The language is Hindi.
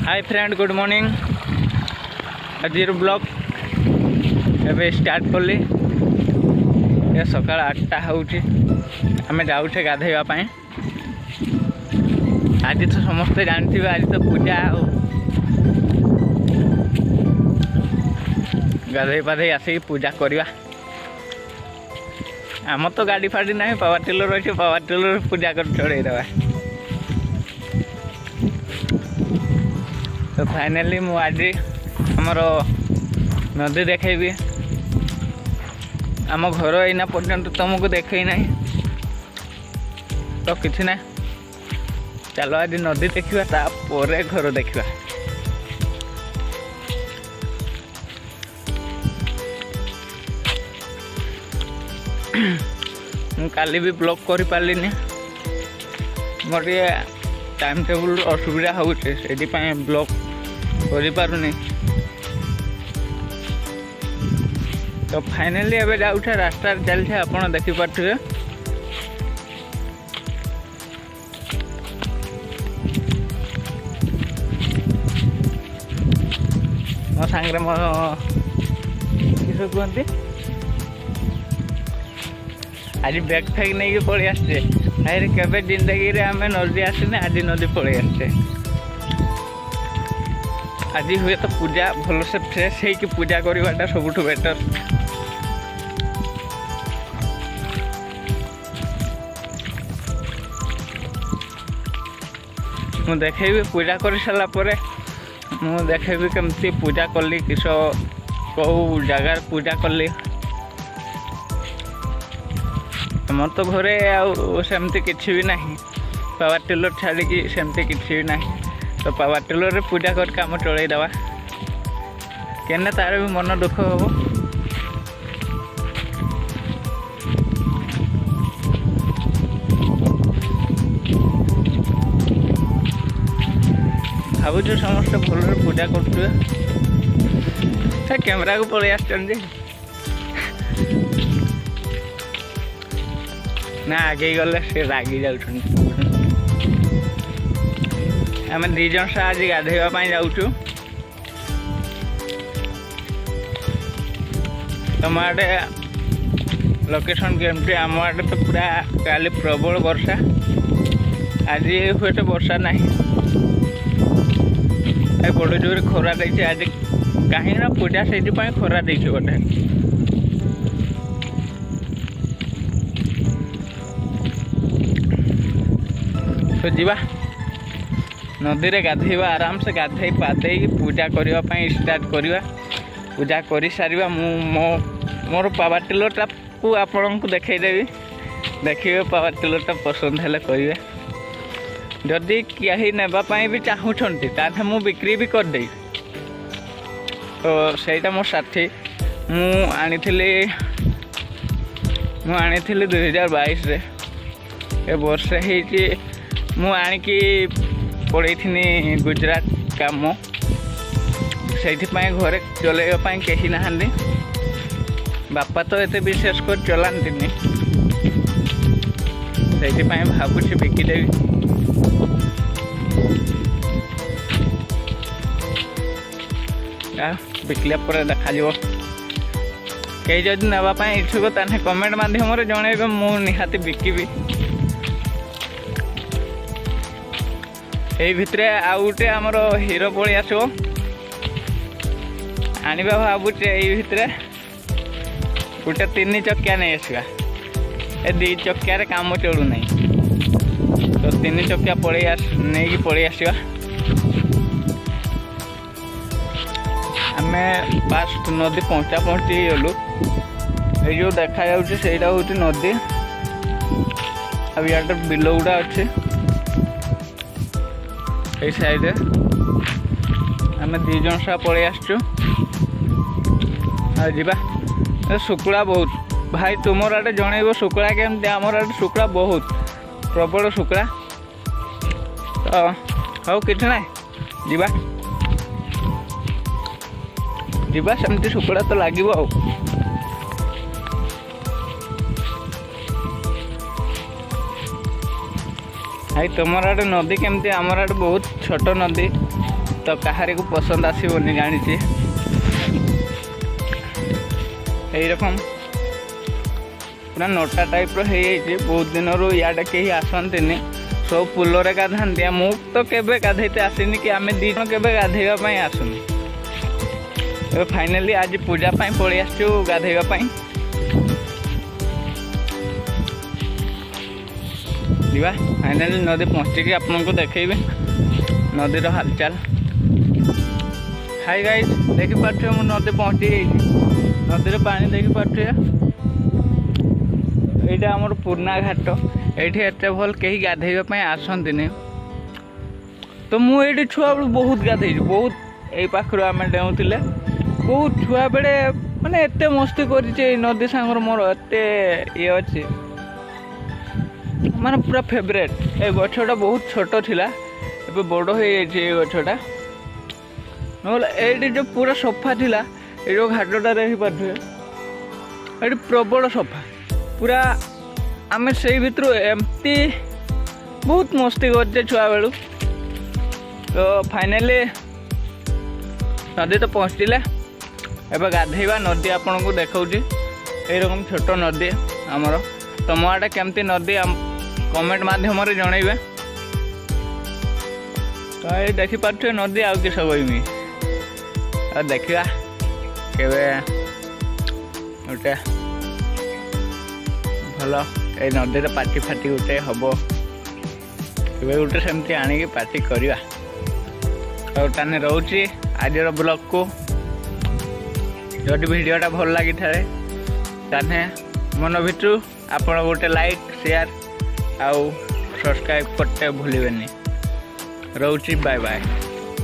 Hi friend good morning. आज ब्लॉग एवं स्टार्ट कली सकाल 8टा होमें जाऊे गाधेवाई। आज तो समस्ते जानते आज तो पूजा गाधे पाधे आसिक पूजा करवा। आम तो गाड़ी फाड़ी ना पावर टिलर अच्छे पावर टिलर पूजा कर चढ़े दवा। तो फाइनाली मु आज आमर नदी देखेबी। आम घर एना पर्यंत तुमको देखे ना तो किसी ना। चलो आज नदी देखा तापर घर देखा। काली भी ब्लॉग कर पारिनी मोर टाइम टेबल असुविधा होचे से ब्लॉग कर पारुनी। तो फाइनाली एबे जाऊे रास्ता चलते आप देखिपे। मो सांगे मो किस कहते आज बैग फैग नहीं पलि आसचे। अरे केबे जिंदगी रे आमे नदी आसने आज नदी पलि आसचे। आज हुए तो पूजा भल से फ्रेश है कि पूजा करवाटा सबुठ बेटर। मु देखेबी पूजा कर सारा पर मु देखेबी केमती पूजा कली किस कौ जगार पूजा कली। आमर तो घरे आमती किसी भी ना पावर टिलर छाड़ी सेमती किसी भी ना। तो पावर टिलर रे पूजा कर काम चलई दवा केने तार भी मन दुख हम। भावुँ समस्त भल पूजा कर कैमेरा को पलि आस ना आगे गले से रागी जाऊँ। आम दीज आज गाधेवाई जाऊँ। तुम आड़े लोकेशन केमती? आम आड़े तो पूरा काली प्रबल वर्षा। आज हुए तो वर्षा ना बड़ जोर खरा दे। आज कहीं ना पूजा से खरा दे बोटे। तो जीवा नदी रे गाधेवा आराम से गाधे पाधे पूजा करने स्टार्ट करवा। पूजा कर सारा मोर पावर टिलरटा को आपन को देखदेवी। देखिए पावर टिलरटा पसंद है कहे। जदि कहीं नापी भी चाहूँगी ताहे मु बिक्री भी करदे। तो सहीटा मो साथी आनी 2022 रे ए वर्ष मु आणिकी पड़े गुजरात काम से घरे चलैवाई कहीं ना। बापा तो एत विशेष कर चलाती से भावुँ बिकिदेवी। बिकला पर देखा कई जदि नापी इच्छुक ताने कमेंट माध्यम जन मु निहाती बिकिबी। यही भितर आउ गोटे आमर हीरो पलि आसो आनिबा भावुचे। यही भितर गोटे 3 चक्किया नहीं आसवा। ए 2 चक्किया काम चलू ना। तो 3 चक्किया नहीं पलि आसवा। आम फास्ट नदी पहुँची गलु। ये जो देखा जाटा हूँ नदी। अब यार बिल गुड़ा अच्छे ये साइड आम 2 जन सा पलि आसचु। शुक्ला बहुत भाई तुम आड़े जनइब शुक्ला केमती? आमर आड़े शुक्ला बहुत प्रबल शुक्ला। तो हौ कि ना जीवा जीवा सेमती शुक्ला तो लगे। भाई तुम आड़े नदी केमती? आमर आड़े बहुत छोट नदी तो कहार को पसंद आसबनी जानी रकम पूरा नोटा टाइप बहुत दिन इे कहीं आसती सब पुलरे गाधाती मु तो केबे गाधेते आसनी कि आम दी जन केबे गाधेवाई आसुनी फाइनाली आज पूजा पाई पलि आसचु गाधेवाई जीवा फाइनाली नदी पहुँचिकी आपको देखी नदीर हालचाल। हाय गाइस देखी पार्थे मु नदी पहुँची नदी पानी देखी पार्थे यहाँ आमर पुराना घाट ये एत भल कहीं गाधेवाई आसती तो मुझे छुआ बेलू बहुत गाधे बहुत यही पाखर आम डेउले बहुत छुआ बेले माने एत मस्ती कर नदी सांगर मोर एत ये अच्छे माने पूरा फेवरेट ए गछटा बहुत छोट थिला ए बड़ हो गछटा ये जो पूरा सफा थिला ये जो घाटटा देखी पारे ये प्रबल सफा पूरा आम से भितर एमती बहुत मस्ती करचे छुआ बेलू तो फाइनाली नदी तो पहुँचला एवं गाधेवा नदी आपन को देखा यकम छोट नदी आमर तुम आड़े केमती नदी कमेंट माध्यम जनइबे तो ये देखिपे नदी आउ किस कहमी देखा केवे गोटे भल ये नदी पार्टी फाटी गोटे हम गोटे सेमती आणिकी पार्टी करवा ताने रोचे आज ब्लॉग को जदि वीडियोटा भल लगी थाए ताने मन भितर आपण गोटे लाइक शेयर आउ सब्सक्राइब करते भूलिबेनी रोची बाय बाय।